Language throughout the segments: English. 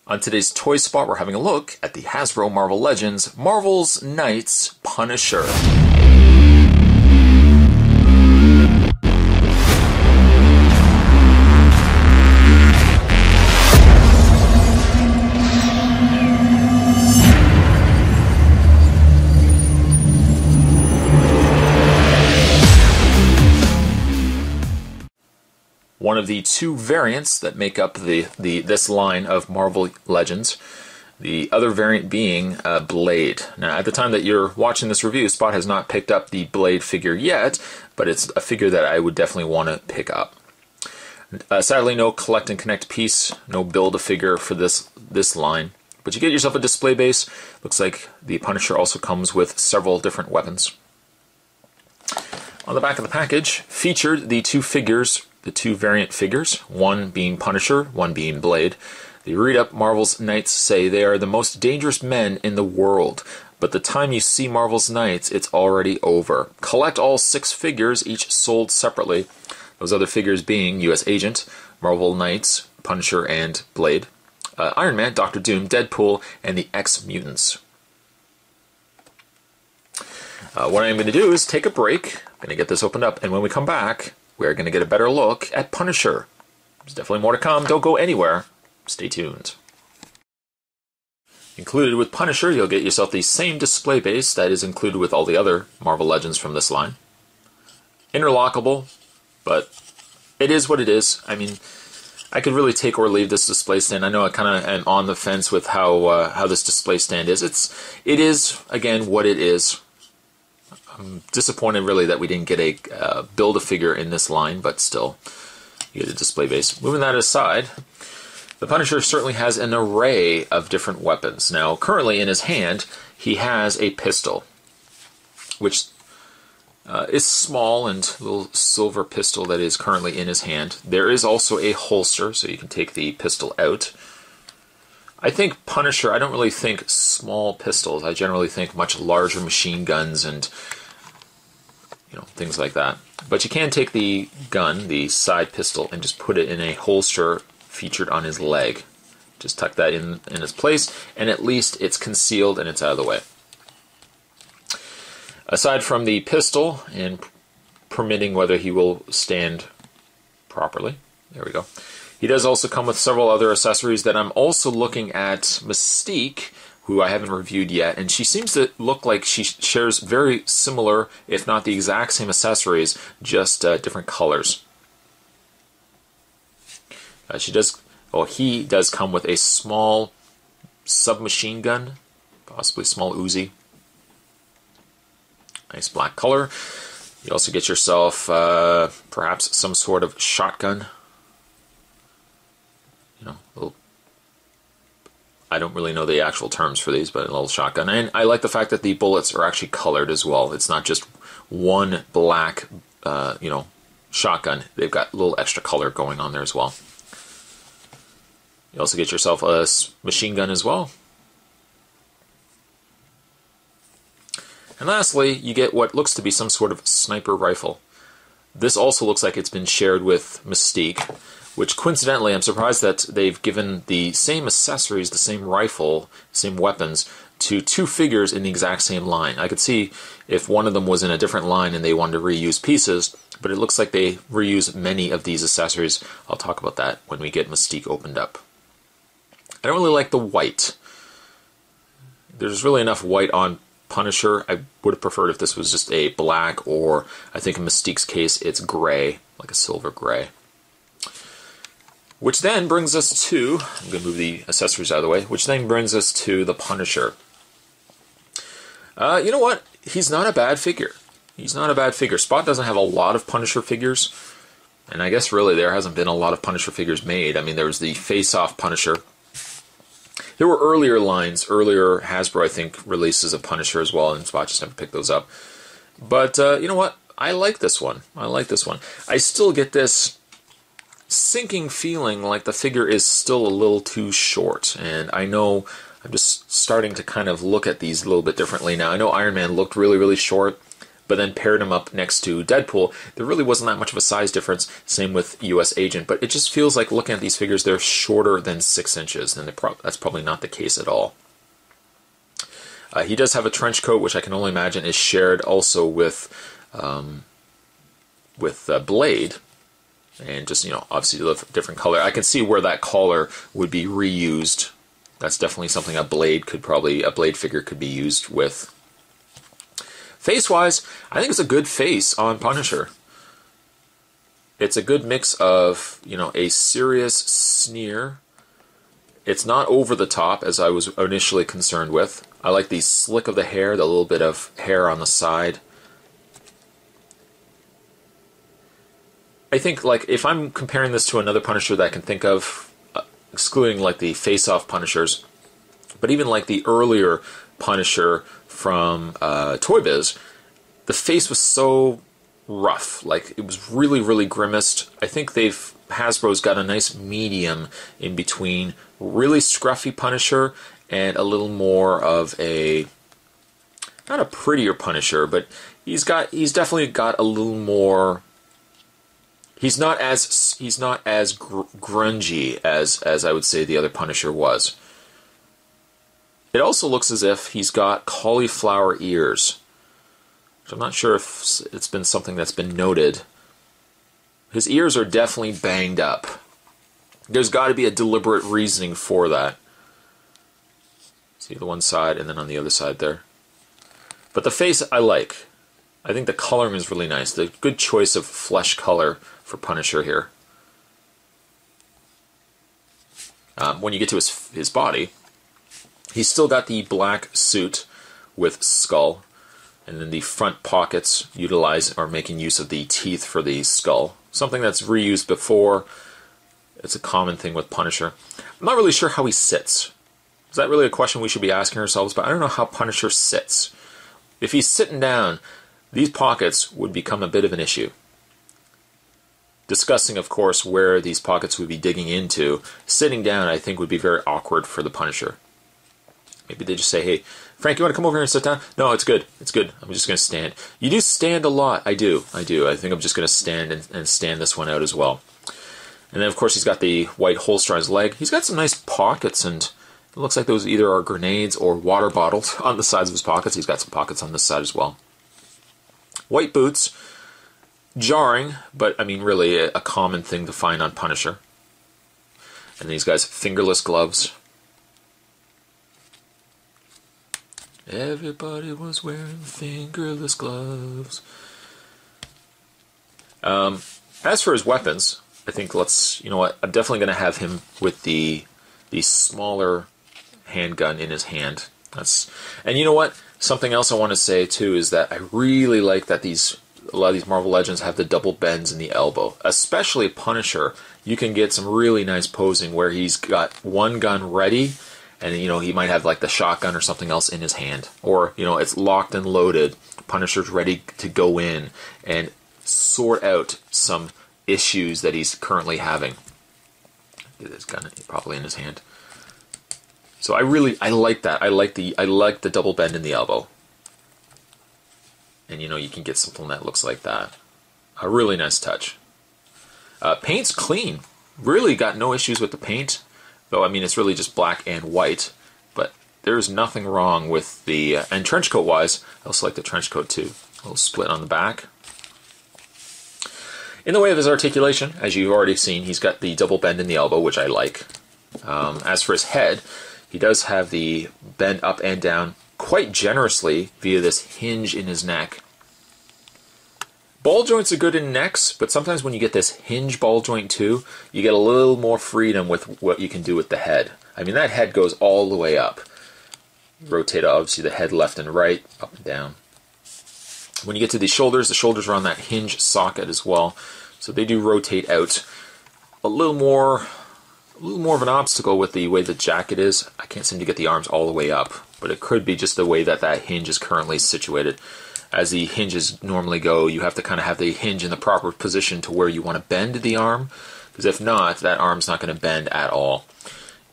On today's Toy Spot, we're having a look at the Hasbro Marvel Legends Marvel's Knights Punisher. One of the two variants that make up this line of Marvel Legends, the other variant being Blade. Now, at the time that you're watching this review, Spot has not picked up the Blade figure yet, but it's a figure that I would definitely want to pick up. Sadly, no collect and connect piece, no build-a-figure for this line, but you get yourself a display base. Looks like the Punisher also comes with several different weapons. On the back of the package, featured the two figures, the two variant figures, one being Punisher, one being Blade. The read-up Marvel's Knights say they are the most dangerous men in the world, but the time you see Marvel's Knights, it's already over. Collect all 6 figures, each sold separately. Those other figures being U.S. Agent, Marvel Knights, Punisher, and Blade, Iron Man, Doctor Doom, Deadpool, and the X-Mutants. What I'm going to do is take a break. I'm going to get this opened up, and when we come back, we're going to get a better look at Punisher. There's definitely more to come. Don't go anywhere. Stay tuned. Included with Punisher, you'll get yourself the same display base that is included with all the other Marvel Legends from this line. Interlockable, but it is what it is. I mean, I could really take or leave this display stand. I know I kind of am on the fence with how this display stand is. It is, again, what it is. I'm disappointed, really, that we didn't get a Build-A-Figure in this line, but still, you get a display base. Moving that aside, the Punisher certainly has an array of different weapons. Now, currently in his hand, he has a pistol, which is small and a little silver pistol that is currently in his hand. There is also a holster, so you can take the pistol out. I think Punisher, I don't really think small pistols. I generally think much larger machine guns and things like that. But you can take the gun, the side pistol, and just put it in a holster featured on his leg. Just tuck that in its place, and at least it's concealed and it's out of the way. Aside from the pistol and permitting whether he will stand properly, there we go. He does also come with several other accessories that I'm also looking at Mystique, who I haven't reviewed yet, and she seems to look like she shares very similar, if not the exact same accessories, just different colors. He does come with a small submachine gun, possibly small Uzi. Nice black color. You also get yourself perhaps some sort of shotgun. I don't really know the actual terms for these, but a little shotgun. And I like the fact that the bullets are actually colored as well. It's not just one black, shotgun. They've got a little extra color going on there as well. You also get yourself a machine gun as well. And lastly, you get what looks to be some sort of sniper rifle. This also looks like it's been shared with Mystique, which coincidentally, I'm surprised that they've given the same accessories, the same rifle, same weapons, to two figures in the exact same line. I could see if one of them was in a different line and they wanted to reuse pieces, but it looks like they reuse many of these accessories. I'll talk about that when we get Mystique opened up. I don't really like the white. There's really enough white on Punisher. I would have preferred if this was just a black, or I think in Mystique's case it's gray, like a silver gray. Which then brings us to, I'm going to move the accessories out of the way, which then brings us to the Punisher. You know what? He's not a bad figure. He's not a bad figure. Spot doesn't have a lot of Punisher figures, and I guess really there hasn't been a lot of Punisher figures made. I mean, there was the Face-Off Punisher. There were earlier Hasbro, I think, releases of Punisher as well, and Spot just never picked those up. But, you know what? I like this one. I like this one. I still get this sinking feeling like the figure is still a little too short, and I know I'm just starting to kind of look at these a little bit differently now. I know Iron Man looked really, really short, but then paired him up next to Deadpool, there really wasn't that much of a size difference. Same with US Agent, but it just feels like looking at these figures, they're shorter than 6 inches, and that's probably not the case at all. He does have a trench coat, which I can only imagine is shared also with Blade, and just, you know, obviously the different color. I can see where that collar would be reused. That's definitely something a Blade figure could be used with. Face-wise, I think it's a good face on Punisher. It's a good mix of, you know, a serious sneer. It's not over the top, as I was initially concerned with. I like the slick of the hair, the little bit of hair on the side. I think, like, if I'm comparing this to another Punisher that I can think of, excluding, like, the face-off Punishers, but even, like, the earlier Punisher from Toy Biz, the face was so rough. Like, it was really, really grimaced. I think Hasbro's got a nice medium in between really scruffy Punisher and a little more of a, not a prettier Punisher, but he's definitely got a little more. He's not as grungy as I would say the other Punisher was. It also looks as if he's got cauliflower ears, which I'm not sure if it's been something that's been noted. His ears are definitely banged up. There's got to be a deliberate reasoning for that. See the one side and then on the other side there. But the face I like. I think the coloring is really nice. The good choice of flesh color for Punisher here. When you get to his body, he's still got the black suit with skull, and then the front pockets making use of the teeth for the skull. Something that's reused before. It's a common thing with Punisher. I'm not really sure how he sits. Is that really a question we should be asking ourselves? But I don't know how Punisher sits. If he's sitting down, these pockets would become a bit of an issue. Discussing, of course, where these pockets would be digging into, sitting down, I think, would be very awkward for the Punisher. Maybe they just say, hey, Frank, you want to come over here and sit down? No, it's good. It's good. I'm just going to stand. You do stand a lot. I do. I think I'm just going to stand and stand this one out as well. And then, of course, he's got the white holster on his leg. He's got some nice pockets, and it looks like those either are grenades or water bottles on the sides of his pockets. He's got some pockets on this side as well. White boots. Jarring, but, I mean, really a common thing to find on Punisher. And these guys, fingerless gloves. Everybody was wearing fingerless gloves. As for his weapons, I think you know what, I'm definitely going to have him with the smaller handgun in his hand. And you know what, something else I want to say too is that I really like that a lot of these Marvel Legends have the double bends in the elbow. Especially Punisher, you can get some really nice posing where he's got one gun ready, and you know he might have like the shotgun or something else in his hand, or you know it's locked and loaded. Punisher's ready to go in and sort out some issues that he's currently having. Get his gun probably in his hand. So I like that. I like the double bend in the elbow. And you know you can get something that looks like that. A really nice touch. Paint's clean. Really got no issues with the paint. Though, I mean, it's really just black and white. But there's nothing wrong with the... and trench coat wise, I also like the trench coat too. A little split on the back. In the way of his articulation, as you've already seen, he's got the double bend in the elbow, which I like. As for his head, he does have the bend up and down quite generously via this hinge in his neck. Ball joints are good in necks, but sometimes when you get this hinge ball joint too, you get a little more freedom with what you can do with the head. I mean, that head goes all the way up. Rotate, obviously, the head left and right, up and down. When you get to the shoulders are on that hinge socket as well, so they do rotate out. A little more of an obstacle with the way the jacket is. I can't seem to get the arms all the way up, but it could be just the way that hinge is currently situated. As the hinges normally go, you have to kind of have the hinge in the proper position to where you want to bend the arm, because if not, that arm's not going to bend at all.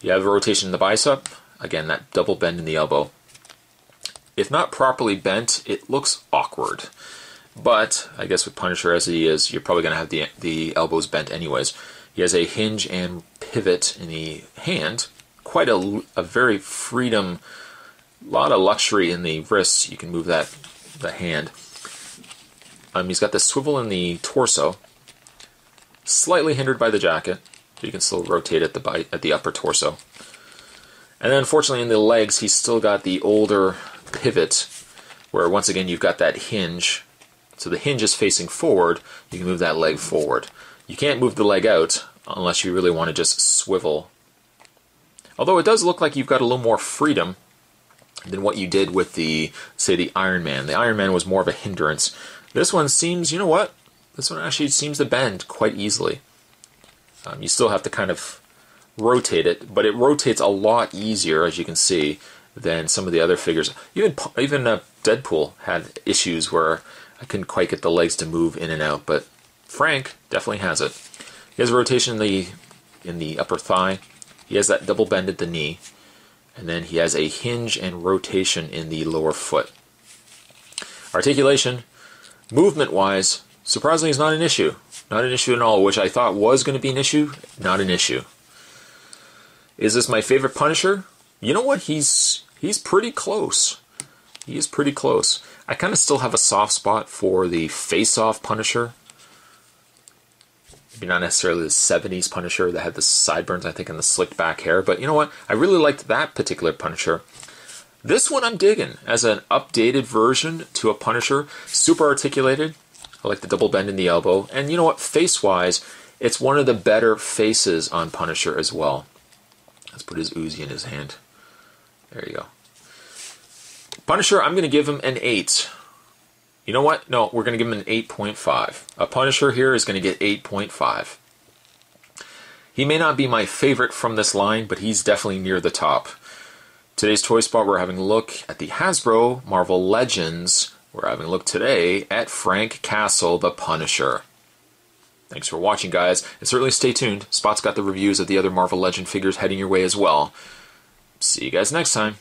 You have a rotation in the bicep, again, that double bend in the elbow. If not properly bent, it looks awkward. But I guess with Punisher as he is, you're probably going to have the elbows bent anyways. He has a hinge and pivot in the hand. Quite a very freedom, a lot of luxury in the wrists. You can move the hand. He's got the swivel in the torso. Slightly hindered by the jacket, but you can still rotate at the upper torso. And then unfortunately in the legs, he's still got the older pivot, where once again you've got that hinge. So the hinge is facing forward, you can move that leg forward. You can't move the leg out unless you really want to just swivel. Although it does look like you've got a little more freedom than what you did with say the Iron Man. The Iron Man was more of a hindrance. This one seems, you know what? This one actually seems to bend quite easily. You still have to kind of rotate it, but it rotates a lot easier, as you can see, than some of the other figures. Even Deadpool had issues where I couldn't quite get the legs to move in and out, but Frank definitely has it. He has a rotation in the upper thigh. He has that double bend at the knee, and then he has a hinge and rotation in the lower foot. Articulation, movement-wise, surprisingly is not an issue. Not an issue at all, which I thought was going to be an issue. Not an issue. Is this my favorite Punisher? You know what? He's pretty close. He is pretty close. I kind of still have a soft spot for the face-off Punisher. Maybe not necessarily the 70s Punisher that had the sideburns, I think, and the slicked back hair. But you know what? I really liked that particular Punisher. This one I'm digging as an updated version to a Punisher. Super articulated. I like the double bend in the elbow. And you know what? Face-wise, it's one of the better faces on Punisher as well. Let's put his Uzi in his hand. There you go. Punisher, I'm going to give him an 8. You know what? No, we're going to give him an 8.5. A Punisher here is going to get 8.5. He may not be my favorite from this line, but he's definitely near the top. Today's Toy Spot, we're having a look at the Hasbro Marvel Legends. We're having a look today at Frank Castle, the Punisher. Thanks for watching, guys, and certainly stay tuned. Spot's got the reviews of the other Marvel Legend figures heading your way as well. See you guys next time.